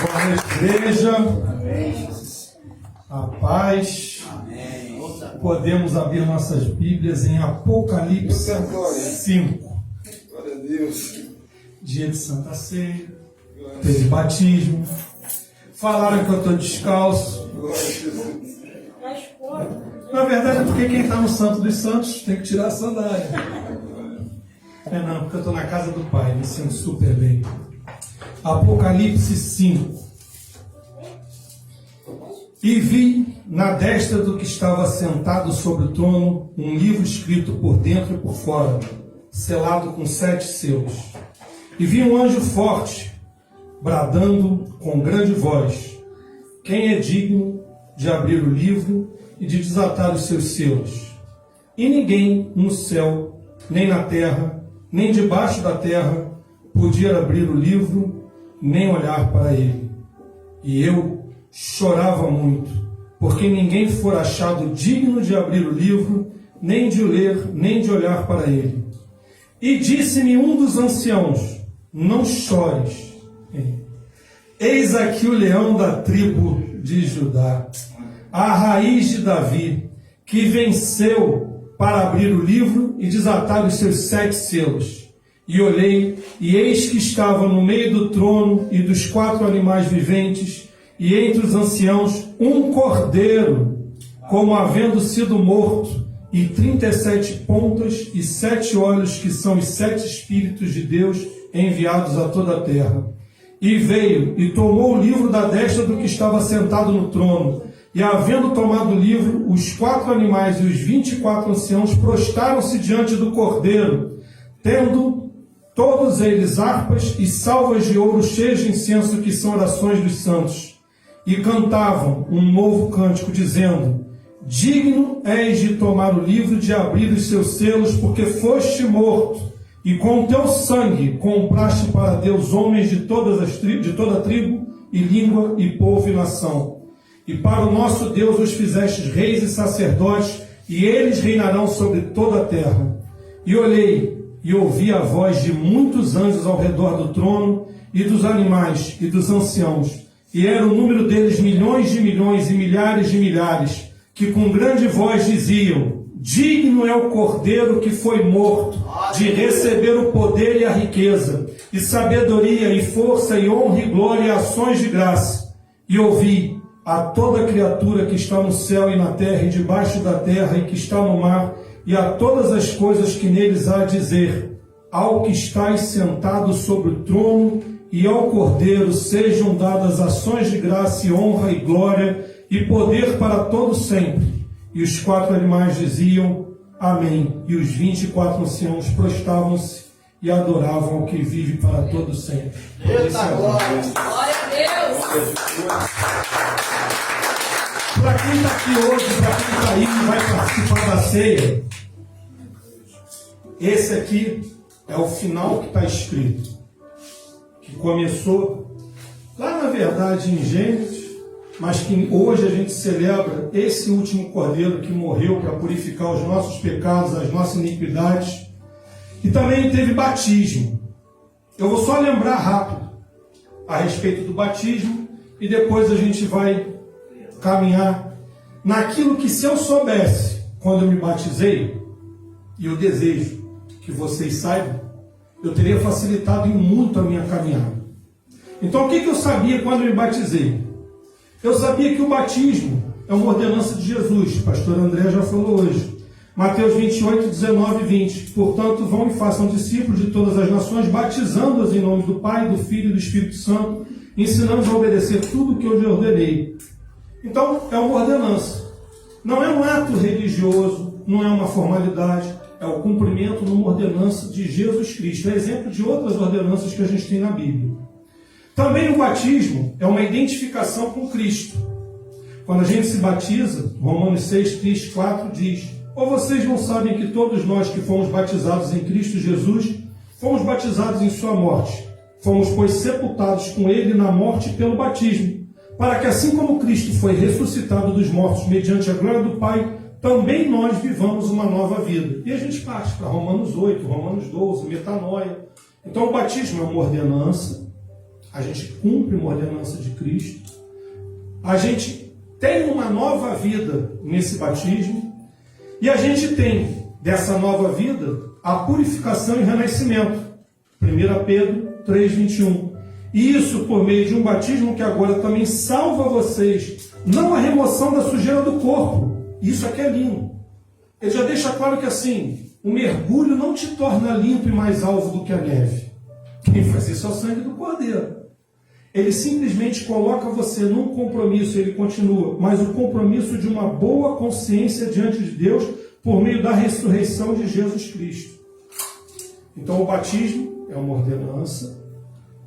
Boa noite, igreja. Amém. A paz. Amém. Podemos abrir nossas Bíblias em Apocalipse 5. Glória a Deus. Dia de Santa Ceia. Teve batismo. Falaram que eu estou descalço. Glória a Jesus. Na verdade é porque quem está no Santo dos Santos tem que tirar a sandália. Não, porque eu estou na casa do Pai, me sinto super bem. Apocalipse 5. E vi na destra do que estava sentado sobre o trono um livro escrito por dentro e por fora, selado com 7 selos. E vi um anjo forte, bradando com grande voz: quem é digno de abrir o livro e de desatar os seus selos? E ninguém no céu, nem na terra, nem debaixo da terra, podia abrir o livro, nem olhar para ele. E eu chorava muito, porque ninguém fora achado digno de abrir o livro, nem de o ler, nem de olhar para ele. E disse-me um dos anciãos: não chores. Eis aqui o leão da tribo de Judá, a raiz de Davi, que venceu para abrir o livro e desatar os seus 7 selos. E olhei, e eis que estava no meio do trono e dos 4 animais viventes, e entre os anciãos um cordeiro, como havendo sido morto, e 37 pontas e 7 olhos, que são os 7 Espíritos de Deus enviados a toda a terra. E veio e tomou o livro da destra do que estava sentado no trono. E havendo tomado o livro, os 4 animais e os 24 anciãos prostraram-se diante do cordeiro, tendo todos eles harpas e salvas de ouro cheias de incenso, que são orações dos santos. E cantavam um novo cântico, dizendo: digno és de tomar o livro e de abrir os seus selos, porque foste morto, e com o teu sangue compraste para Deus homens de toda tribo, e língua, e povo, e nação. E para o nosso Deus os fizestes reis e sacerdotes, e eles reinarão sobre toda a terra. E olhei, e ouvi a voz de muitos anjos ao redor do trono, e dos animais, e dos anciãos. E era o número deles milhões de milhões e milhares de milhares, que com grande voz diziam: digno é o cordeiro que foi morto de receber o poder e a riqueza, e sabedoria, e força, e honra, e glória, e ações de graça. E ouvi a toda criatura que está no céu e na terra e debaixo da terra e que está no mar, e a todas as coisas que neles há, dizer: ao que estais sentado sobre o trono e ao Cordeiro sejam dadas ações de graça e honra e glória e poder para todo sempre. E os 4 animais diziam: amém. E os 24 anciãos prostravam-se e adoravam ao que vive para todo sempre. Eita glória! Glória a Deus! Para quem está aqui hoje, para quem está aí e vai participar da ceia, esse aqui é o final que está escrito, que começou lá na verdade em Gênesis, mas que hoje a gente celebra esse último cordeiro que morreu para purificar os nossos pecados, as nossas iniquidades. E também teve batismo. Eu vou só lembrar rápido a respeito do batismo e depois a gente vai caminhar naquilo que, se eu soubesse quando eu me batizei, e eu desejo que vocês saibam, eu teria facilitado em muito a minha caminhada. Então, o que eu sabia quando eu me batizei? Eu sabia que o batismo é uma ordenança de Jesus. O pastor André já falou hoje. Mateus 28, 19 e 20. Portanto, vão e façam discípulos de todas as nações, batizando-os em nome do Pai, do Filho e do Espírito Santo, ensinando-os a obedecer tudo o que eu lhe ordenei. Então, é uma ordenança. Não é um ato religioso, não é uma formalidade, é o cumprimento de uma ordenança de Jesus Cristo. É exemplo de outras ordenanças que a gente tem na Bíblia. Também o batismo é uma identificação com Cristo. Quando a gente se batiza, Romanos 6, 3, 4 diz: ou vocês não sabem que todos nós que fomos batizados em Cristo Jesus, fomos batizados em sua morte. Fomos, pois, sepultados com ele na morte pelo batismo, para que assim como Cristo foi ressuscitado dos mortos mediante a glória do Pai, também nós vivamos uma nova vida. E a gente parte para Romanos 8, Romanos 12, metanoia. Então o batismo é uma ordenança, a gente cumpre uma ordenança de Cristo, a gente tem uma nova vida nesse batismo, e a gente tem dessa nova vida a purificação e renascimento. 1 Pedro 3,21. E isso por meio de um batismo que agora também salva vocês, não a remoção da sujeira do corpo. Isso aqui é lindo. Ele já deixa claro que assim, o mergulho não te torna limpo e mais alvo do que a neve. Quem faz isso é o sangue do Cordeiro. Ele simplesmente coloca você num compromisso, ele continua, mas o compromisso de uma boa consciência diante de Deus por meio da ressurreição de Jesus Cristo. Então o batismo é uma ordenança.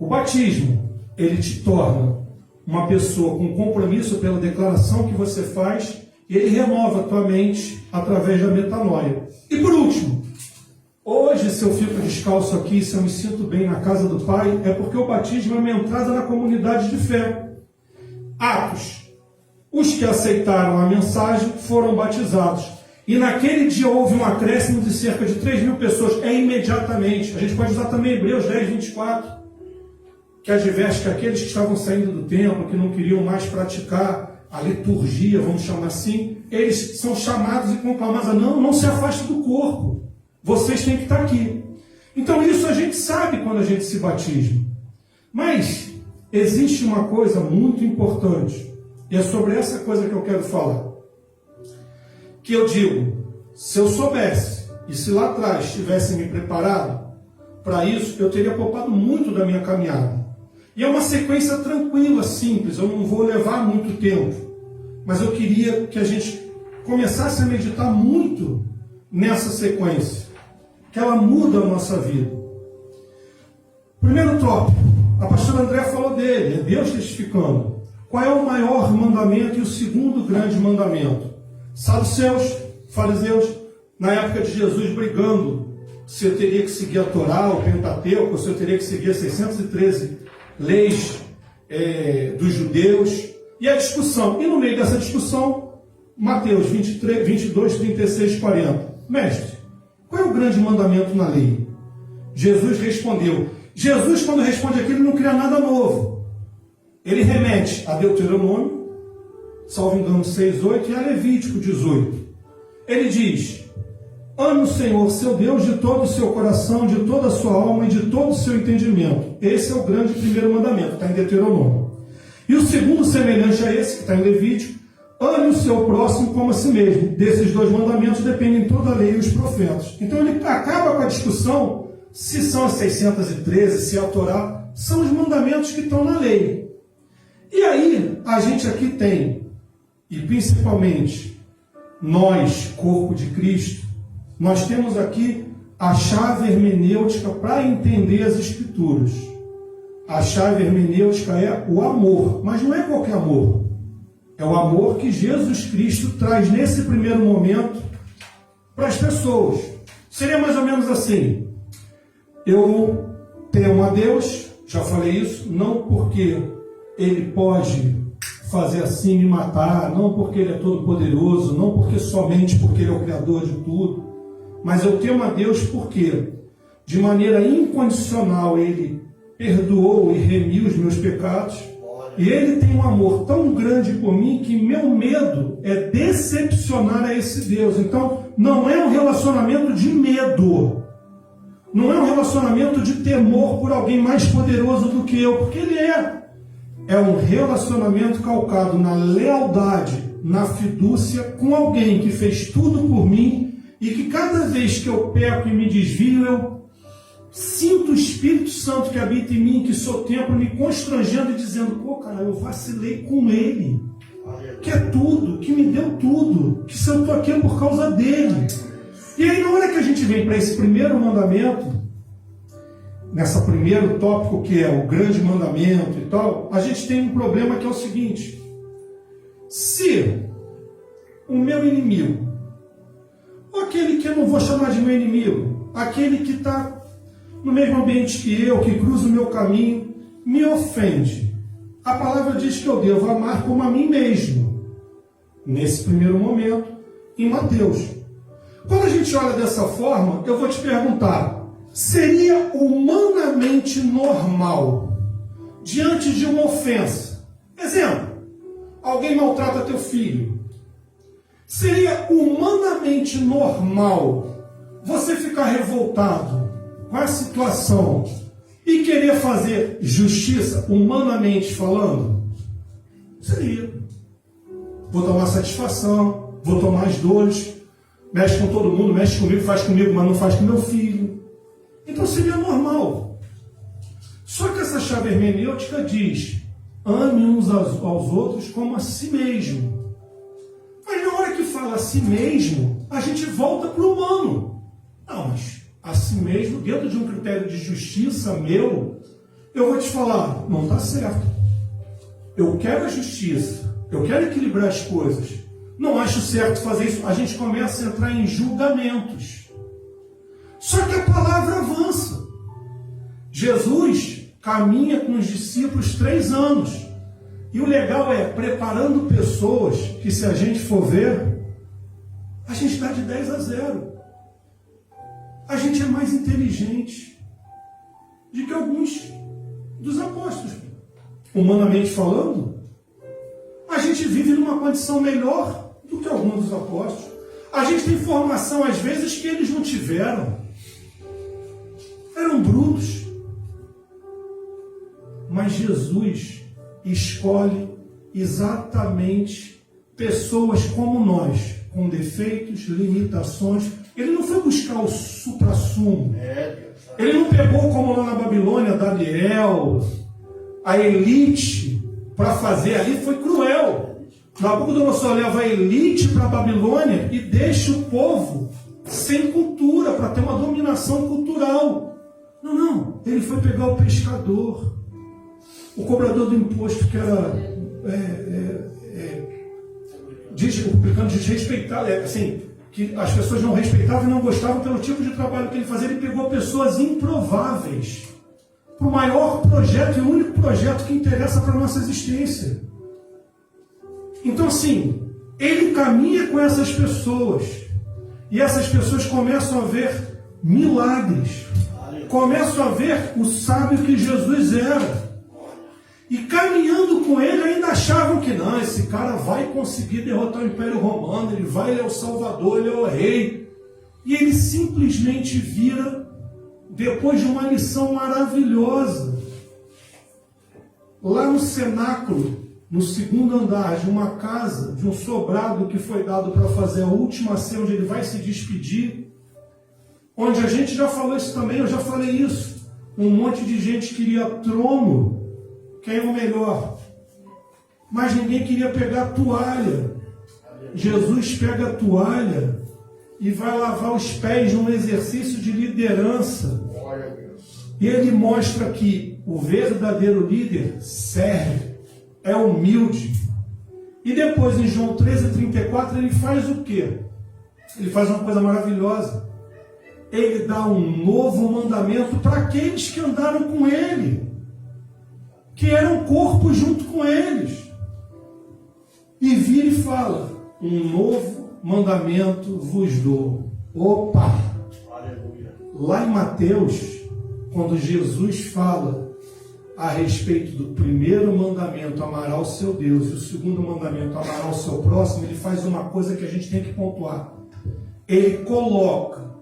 O batismo, ele te torna uma pessoa com compromisso pela declaração que você faz, e ele renova a tua mente através da metanoia. E por último, hoje, se eu fico descalço aqui, se eu me sinto bem na casa do Pai, é porque o batismo é uma entrada na comunidade de fé. Atos. Os que aceitaram a mensagem foram batizados. E naquele dia houve um acréscimo de cerca de 3.000 pessoas. É imediatamente. A gente pode usar também Hebreus 10, 24, que adverte que aqueles que estavam saindo do templo, que não queriam mais praticar a liturgia, vamos chamar assim, eles são chamados e conclamados a não se afaste do corpo. Vocês têm que estar aqui. Então isso a gente sabe quando a gente se batiza. Mas existe uma coisa muito importante, e é sobre essa coisa que eu quero falar. Que eu digo, se eu soubesse, e se lá atrás tivesse me preparado para isso, eu teria poupado muito da minha caminhada. E é uma sequência tranquila, simples, eu não vou levar muito tempo. Mas eu queria que a gente começasse a meditar muito nessa sequência, que ela muda a nossa vida. Primeiro tópico, a pastora André falou dele, é Deus testificando. Qual é o maior mandamento e o segundo grande mandamento? Saduceus, fariseus, na época de Jesus brigando se eu teria que seguir a Torá, o Pentateuco, ou se eu teria que seguir as 613 leis dos judeus, e a discussão. E no meio dessa discussão, Mateus 23, 22, 36, 40. Mestre, qual é o grande mandamento na lei? Jesus respondeu. Jesus, quando responde aquilo, não cria nada novo. Ele remete a Deuteronômio, salvo engano 6:8, e a Levítico 18. Ele diz: ame o Senhor, seu Deus, de todo o seu coração, de toda a sua alma e de todo o seu entendimento. Esse é o grande primeiro mandamento, está em Deuteronômio. E o segundo, semelhante a esse, que está em Levítico: ame o seu próximo como a si mesmo. Desses dois mandamentos dependem toda a lei e os profetas. Então ele acaba com a discussão se são as 613, se é a Torá. São os mandamentos que estão na lei. E aí, a gente aqui tem, e principalmente nós, corpo de Cristo, nós temos aqui a chave hermenêutica para entender as Escrituras. A chave hermenêutica é o amor, mas não é qualquer amor. É o amor que Jesus Cristo traz nesse primeiro momento para as pessoas. Seria mais ou menos assim: eu temo a Deus, já falei isso, não porque Ele pode fazer assim me matar, não porque Ele é todo poderoso, não porque somente porque Ele é o Criador de tudo, mas eu temo a Deus porque, de maneira incondicional, Ele perdoou e remiu os meus pecados, e Ele tem um amor tão grande por mim que meu medo é decepcionar a esse Deus. Então, não é um relacionamento de medo, não é um relacionamento de temor por alguém mais poderoso do que eu, porque Ele é. É um relacionamento calcado na lealdade, na fidúcia com alguém que fez tudo por mim e que cada vez que eu peco e me desvio, eu sinto o Espírito Santo que habita em mim, que sou templo, me constrangendo e dizendo: pô, cara, eu vacilei com Ele, que é tudo, que me deu tudo, que se eu estou aqui é por causa dele. E aí, na hora que a gente vem para esse primeiro mandamento, nessa primeiro tópico que é o grande mandamento e tal, a gente tem um problema que é o seguinte: se o meu inimigo, ou aquele que eu não vou chamar de meu inimigo, aquele que está no mesmo ambiente que eu, que cruza o meu caminho, me ofende, a palavra diz que eu devo amar como a mim mesmo, nesse primeiro momento, em Mateus. Quando a gente olha dessa forma, eu vou te perguntar: seria humanamente normal diante de uma ofensa. Exemplo, alguém maltrata teu filho. Seria humanamente normal você ficar revoltado com a situação e querer fazer justiça, humanamente falando? Seria. Vou tomar satisfação, vou tomar as dores, mexe com todo mundo, mexe comigo, mas não faz com meu filho. Então seria normal. Só que essa chave hermenêutica diz: ame uns aos outros como a si mesmo. Mas na hora que fala a si mesmo, a gente volta para o humano. Não, mas a si mesmo, dentro de um critério de justiça meu, eu vou te falar, não está certo. Eu quero a justiça, eu quero equilibrar as coisas. Não acho certo fazer isso. A gente começa a entrar em julgamentos. Só que a palavra avança. Jesus caminha com os discípulos 3 anos. E o legal é preparando pessoas que, se a gente for ver, a gente está de 10-0. A gente é mais inteligente do que alguns dos apóstolos. Humanamente falando, a gente vive numa condição melhor do que alguns dos apóstolos. A gente tem formação, às vezes, que eles não tiveram. Eram brutos. Mas Jesus escolhe exatamente pessoas como nós, com defeitos, limitações. Ele não foi buscar o suprassumo. Ele não pegou, como lá na Babilônia, Daniel, a elite, para fazer ali. Foi cruel. Nabucodonosor leva a elite para a Babilônia e deixa o povo sem cultura, para ter uma dominação cultural. Não. Ele foi pegar o pescador, o cobrador do imposto, que era publicano desrespeitado, assim, que as pessoas não respeitavam e não gostavam pelo tipo de trabalho que ele fazia. Ele pegou pessoas improváveis para o maior projeto e o único projeto que interessa para a nossa existência. Então, assim, ele caminha com essas pessoas e essas pessoas começam a ver milagres, começam a ver o sábio que Jesus era. E caminhando com ele, ainda achavam que não, esse cara vai conseguir derrotar o Império Romano, ele é o Salvador, ele é o rei. E ele simplesmente vira, depois de uma lição maravilhosa, lá no cenáculo, no 2º andar de uma casa, de um sobrado que foi dado para fazer a última ceia, onde ele vai se despedir, onde a gente já falou isso também, eu já falei isso, um monte de gente queria trono, quem é o melhor, mas ninguém queria pegar a toalha. Jesus pega a toalha e vai lavar os pés num exercício de liderança. E ele mostra que o verdadeiro líder serve, é humilde. E depois, em João 13:34, ele faz o quê? Ele faz uma coisa maravilhosa. Ele dá um novo mandamento para aqueles que andaram com ele, que eram corpo junto com eles. E vira e fala: um novo mandamento vos dou. Opa! Aleluia. Lá em Mateus, quando Jesus fala a respeito do primeiro mandamento, amar ao seu Deus, e o segundo mandamento, amar ao seu próximo, ele faz uma coisa que a gente tem que pontuar. Ele coloca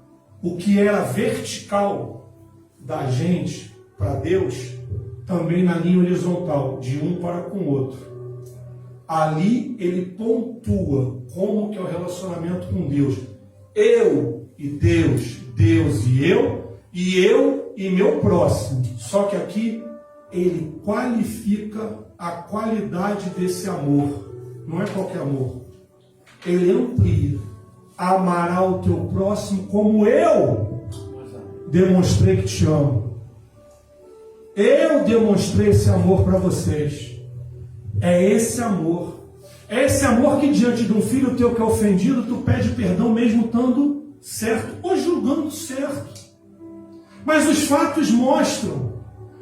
o que era vertical da gente para Deus também na linha horizontal, de um para com o outro. Ali ele pontua como que é o relacionamento com Deus. Eu e Deus, Deus e eu e meu próximo. Só que aqui ele qualifica a qualidade desse amor. Não é qualquer amor. Ele amplia. Amará o teu próximo como eu demonstrei que te amo. Eu demonstrei esse amor para vocês. É esse amor. É esse amor que diante de um filho teu que é ofendido, tu pede perdão mesmo estando certo ou julgando certo. Mas os fatos mostram.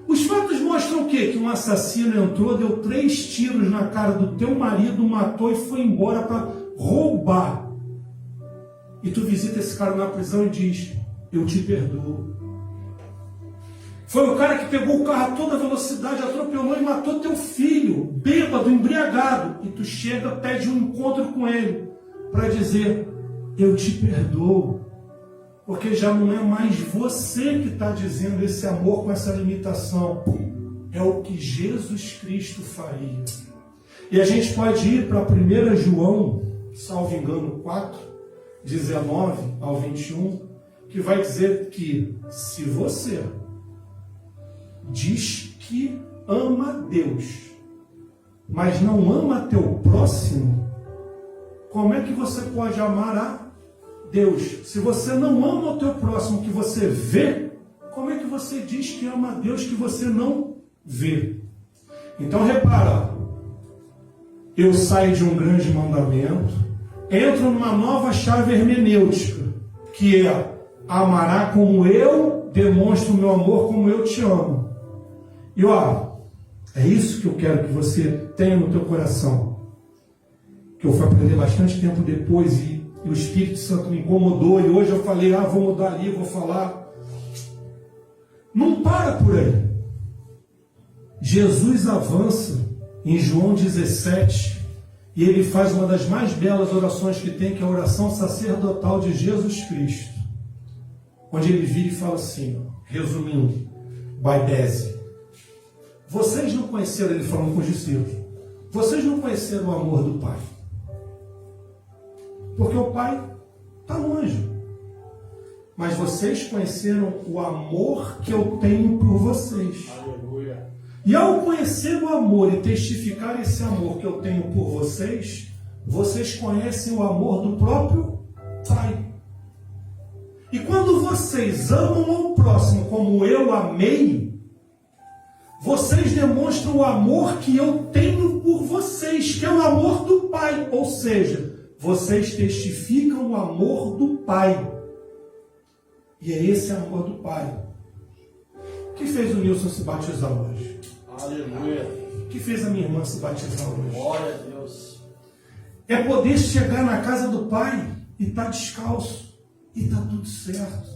Os fatos mostram o quê? Que um assassino entrou, deu 3 tiros na cara do teu marido, matou e foi embora para roubar. E tu visita esse cara na prisão e diz: eu te perdoo. Foi o cara que pegou o carro a toda velocidade, atropelou e matou teu filho, bêbado, embriagado. E tu chega, pede um encontro com ele para dizer, eu te perdoo. Porque já não é mais você que está dizendo esse amor com essa limitação. É o que Jesus Cristo faria. E a gente pode ir para 1 João, salvo engano, 4, 19 ao 21, que vai dizer que se você diz que ama Deus, mas não ama teu próximo, como é que você pode amar a Deus? Se você não ama o teu próximo que você vê, como é que você diz que ama a Deus que você não vê? Então repara, eu saio de um grande mandamento, entro numa nova chave hermenêutica, que é amará como eu demonstro o meu amor, como eu te amo. E ó, é isso que eu quero que você tenha no teu coração. Que eu fui aprender bastante tempo depois e o Espírito Santo me incomodou e hoje eu falei, vou mudar ali, vou falar. Não para por aí. Jesus avança em João 17 e ele faz uma das mais belas orações que tem, que é a oração sacerdotal de Jesus Cristo. Onde ele vira e fala assim, resumindo, Baidese, vocês não conheceram, ele falando com os discípulos, vocês não conheceram o amor do Pai. Porque o Pai está longe. Mas vocês conheceram o amor que eu tenho por vocês. Aleluia. E ao conhecer o amor e testificar esse amor que eu tenho por vocês, vocês conhecem o amor do próprio Pai. E quando vocês amam ao próximo como eu amei, vocês demonstram o amor que eu tenho por vocês, que é o amor do Pai. Ou seja, vocês testificam o amor do Pai. E é esse amor do Pai que fez o Nilson se batizar hoje. Aleluia. Que fez a minha irmã se batizar hoje. Glória a Deus. É poder chegar na casa do Pai e estar descalço. E está tudo certo.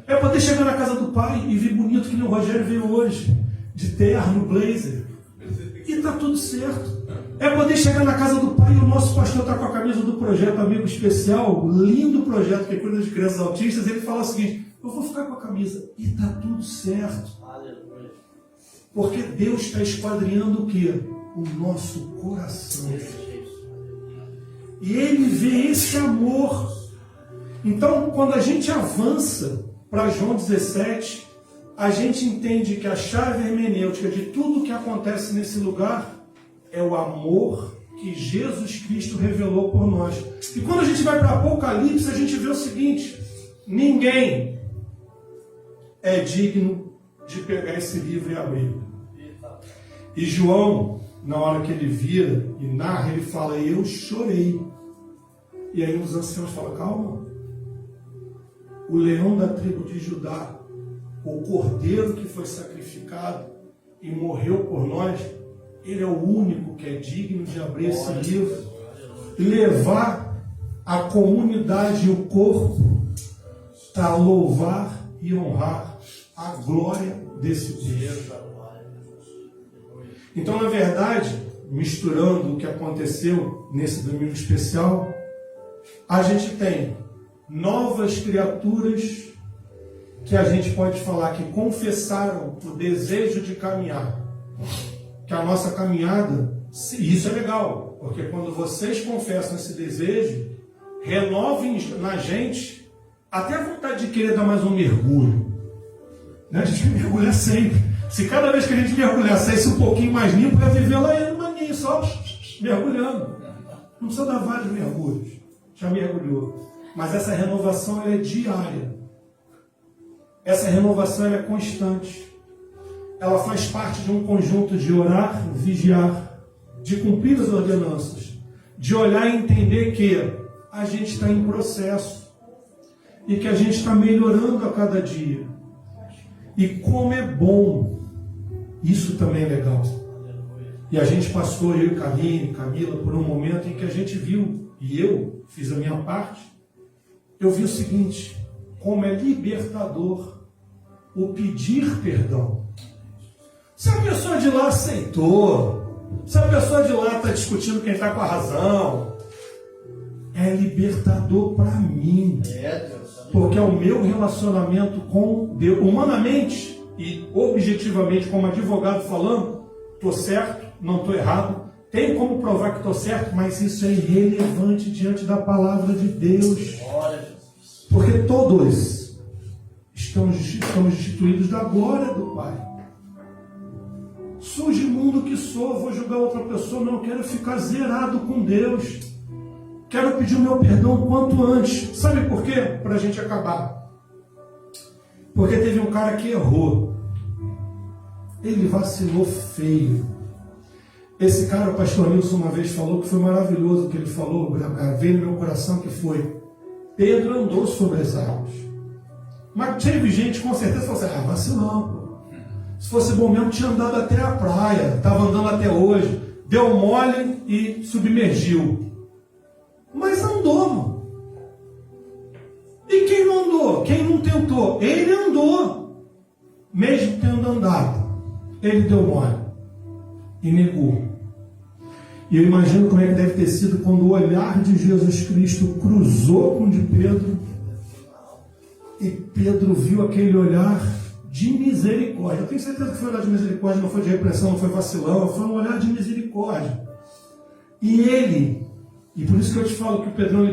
É poder chegar na casa do Pai e vir bonito que nem o Rogério veio hoje. De terno, blazer. E está tudo certo. É poder chegar na casa do Pai e o nosso pastor está com a camisa do projeto Amigo Especial, lindo projeto que cuida de crianças autistas. Ele fala o seguinte, eu vou ficar com a camisa. E está tudo certo. Aleluia. Porque Deus está esquadrinhando o quê? O nosso coração. E Ele vê esse amor. Então, quando a gente avança para João 17, a gente entende que a chave hermenêutica de tudo que acontece nesse lugar é o amor que Jesus Cristo revelou por nós. E quando a gente vai para Apocalipse, a gente vê o seguinte, ninguém é digno de pegar esse livro e abrir. E João, na hora que ele vira e narra, ele fala, eu chorei. E aí os anciãos falam, calma. O leão da tribo de Judá, o cordeiro que foi sacrificado e morreu por nós, ele é o único que é digno de abrir esse livro e levar a comunidade e o corpo a louvar e honrar a glória desse Deus. Então, na verdade, misturando o que aconteceu nesse domingo especial, a gente tem novas criaturas que a gente pode falar que confessaram o desejo de caminhar. Que a nossa caminhada, isso é legal, porque quando vocês confessam esse desejo, renovem na gente até a vontade de querer dar mais um mergulho. Né? A gente mergulha sempre. Se cada vez que a gente mergulhar saísse um pouquinho mais limpo, ia viver lá no maninho, só mergulhando. Não precisa dar vários mergulhos. Já mergulhou. Mas essa renovação ela é diária. Essa renovação ela é constante. Ela faz parte de um conjunto de orar, vigiar, de cumprir as ordenanças, de olhar e entender que a gente está em processo e que a gente está melhorando a cada dia. E como é bom, isso também é legal. E a gente passou, eu e Camila, por um momento em que a gente viu, e eu fiz a minha parte, eu vi o seguinte, como é libertador o pedir perdão. Se a pessoa de lá aceitou, se a pessoa de lá está discutindo quem está com a razão, é libertador para mim. Deus. Porque é o meu relacionamento com Deus. Humanamente e objetivamente, como advogado falando, estou certo, não estou errado. Tem como provar que estou certo, mas isso é irrelevante diante da palavra de Deus. Glória a Jesus. Porque todos estamos destituídos da glória do Pai. Sou de mundo que sou, vou julgar outra pessoa, não, quero ficar zerado com Deus. Quero pedir o meu perdão o quanto antes. Sabe por quê? Para a gente acabar. Porque teve um cara que errou. Ele vacilou feio. Esse cara, o pastor Nilson, uma vez falou que foi maravilhoso o que ele falou, veio no meu coração, que foi: Pedro andou sobre as águas. Mas teve gente, com certeza, falou assim: vacilão, pô. Se fosse bom mesmo, tinha andado até a praia, estava andando até hoje, deu mole e submergiu. Mas andou, mano. E quem não andou? Quem não tentou? Ele andou. Mesmo tendo andado, ele deu mole e negou. E eu imagino como é que deve ter sido quando o olhar de Jesus Cristo cruzou com o de Pedro, e Pedro viu aquele olhar de misericórdia. Eu tenho certeza que foi um olhar de misericórdia, não foi de repressão, não foi vacilão, foi um olhar de misericórdia. E ele, e por isso que eu te falo que o Pedrão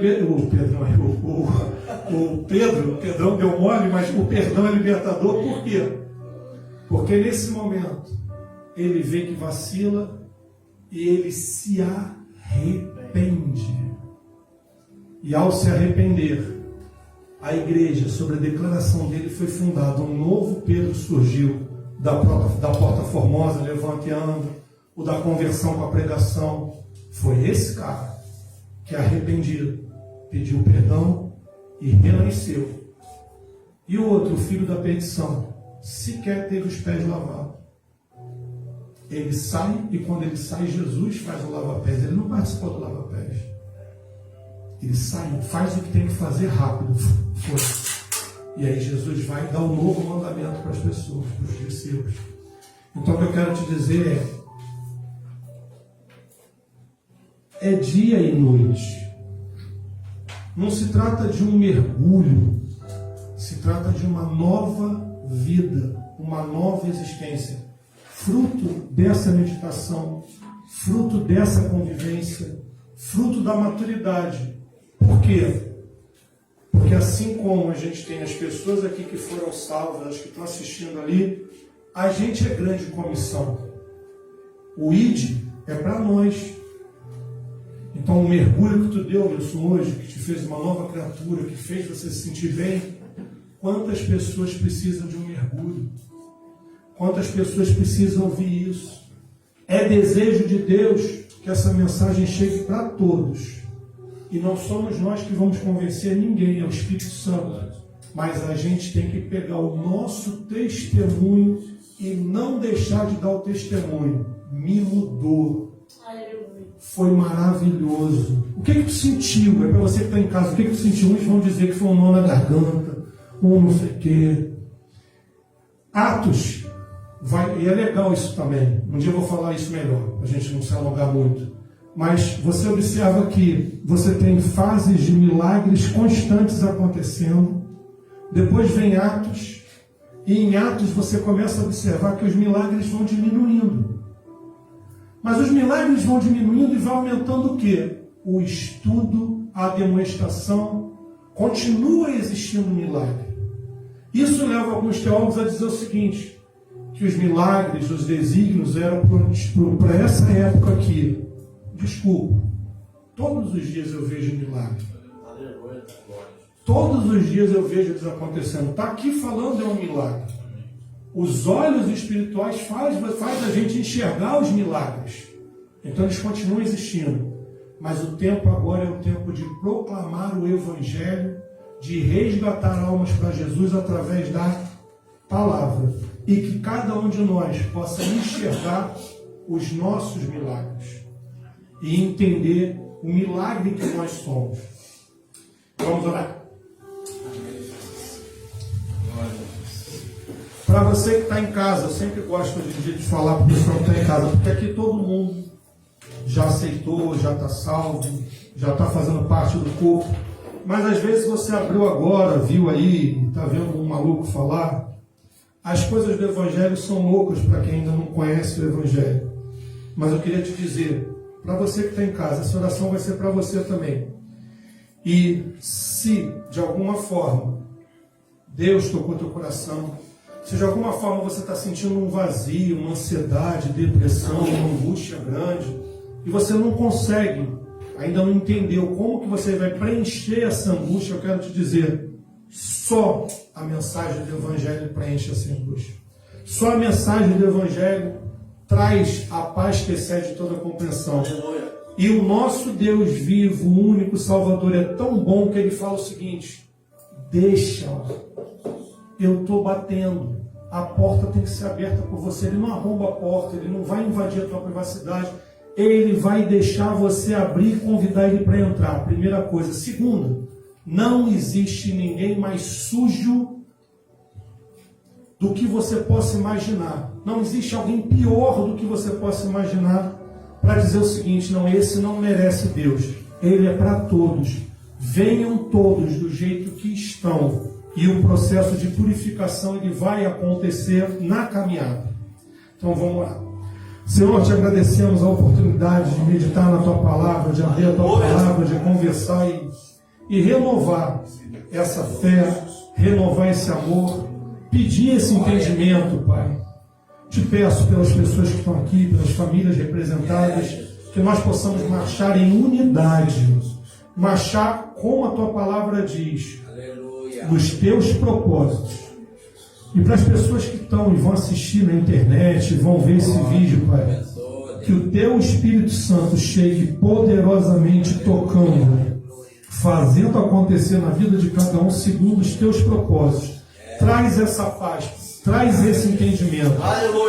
Pedrão deu mole, mas o perdão é libertador. Por quê? Porque nesse momento ele vê que vacila e ele se arrepende. E ao se arrepender, a igreja, sobre a declaração dele, foi fundada. Um novo Pedro surgiu da Porta Formosa, levanta e anda. O da conversão com a pregação. Foi esse cara que, arrependido, pediu perdão e renasceu. E o outro, o filho da perdição, sequer teve os pés lavados. Ele sai, e quando ele sai, Jesus faz o lava-pés. Ele não participou do lava-pés. Ele sai, faz o que tem que fazer rápido. Foi. E aí Jesus vai dar um novo mandamento para as pessoas, para os discípulos. Então o que eu quero te dizer é dia e noite. Não se trata de um mergulho, se trata de uma nova vida, uma nova existência. Fruto dessa meditação, fruto dessa convivência, fruto da maturidade. Por quê? Porque assim como a gente tem as pessoas aqui que foram salvas, as que estão assistindo ali, a gente é grande comissão. O ID é para nós. Então o mergulho que tu deu, Wilson, hoje, que te fez uma nova criatura, que fez você se sentir bem, quantas pessoas precisam de um mergulho? Quantas pessoas precisam ouvir isso? É desejo de Deus que essa mensagem chegue para todos. E não somos nós que vamos convencer ninguém, é o Espírito Santo. Mas a gente tem que pegar o nosso testemunho e não deixar de dar o testemunho. Me mudou. Foi maravilhoso. O que tu sentiu? É para você que está em casa. O que tu sentiu? Uns vão dizer que foi um nó na garganta, ou não sei o quê. Atos. E é legal isso também. Um dia eu vou falar isso melhor, para a gente não se alongar muito. Mas você observa que você tem fases de milagres constantes acontecendo. Depois vem Atos. E em Atos você começa a observar que os milagres vão diminuindo. Mas os milagres vão diminuindo e vai aumentando o quê? O estudo, a demonstração. Continua existindo milagre. Isso leva alguns teólogos a dizer o seguinte: que os milagres, os desígnios eram para essa época aqui. Desculpa, todos os dias eu vejo milagre. Todos os dias eu vejo eles acontecendo. Está aqui falando é um milagre. Os olhos espirituais faz a gente enxergar os milagres. Então eles continuam existindo. Mas o tempo agora é o tempo de proclamar o Evangelho, de resgatar almas para Jesus através da palavra. E que cada um de nós possa enxergar os nossos milagres. E entender o milagre que nós somos. Vamos orar. Para você que está em casa, eu sempre gosto hoje em dia de falar para o pessoal que está em casa, porque aqui todo mundo já aceitou, já está salvo, já está fazendo parte do corpo. Mas às vezes você abriu agora, viu aí, está vendo um maluco falar. As coisas do Evangelho são loucas para quem ainda não conhece o Evangelho. Mas eu queria te dizer, para você que está em casa, essa oração vai ser para você também. E se de alguma forma Deus tocou teu coração, se de alguma forma você está sentindo um vazio, uma ansiedade, depressão, uma angústia grande, e você não consegue, ainda não entendeu como que você vai preencher essa angústia, eu quero te dizer, só a mensagem do Evangelho preenche essa angústia. Só a mensagem do Evangelho traz a paz que excede toda a compreensão. E o nosso Deus vivo, o único Salvador, é tão bom que Ele fala o seguinte: deixa, eu estou batendo, a porta tem que ser aberta por você. Ele não arromba a porta, Ele não vai invadir a tua privacidade, Ele vai deixar você abrir e convidar Ele para entrar. Primeira coisa. Segunda, não existe ninguém mais sujo do que você possa imaginar. Não existe alguém pior do que você possa imaginar para dizer o seguinte: não, esse não merece Deus. Ele é para todos. Venham todos do jeito que estão. E o processo de purificação ele vai acontecer na caminhada. Então vamos lá. Senhor, te agradecemos a oportunidade de meditar na Tua Palavra, de abrir a Tua Palavra, de conversar e renovar essa fé, renovar esse amor, pedir esse entendimento, Pai. Te peço pelas pessoas que estão aqui, pelas famílias representadas, que nós possamos marchar em unidade, marchar como a Tua Palavra diz, nos Teus propósitos. E para as pessoas que estão e vão assistir na internet, vão ver esse vídeo, Pai, que o Teu Espírito Santo chegue poderosamente tocando, fazendo acontecer na vida de cada um segundo os Teus propósitos. Traz essa paz, traz esse entendimento,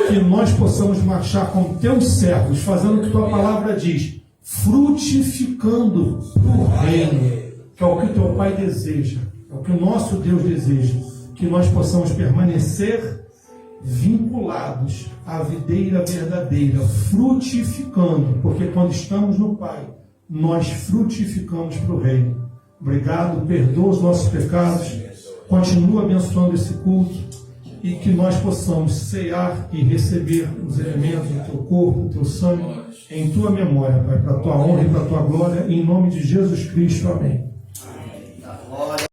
que nós possamos marchar como Teus servos, fazendo o que Tua Palavra diz, frutificando o reino, que é o que o Teu Pai deseja, é o que o nosso Deus deseja, que nós possamos permanecer vinculados à videira verdadeira, frutificando, porque quando estamos no Pai, nós frutificamos para o reino. Obrigado, perdoa os nossos pecados, continua abençoando esse culto e que nós possamos cear e receber os elementos do Teu corpo, do Teu sangue, em Tua memória, Pai, para a Tua honra e para a Tua glória, em nome de Jesus Cristo. Amém.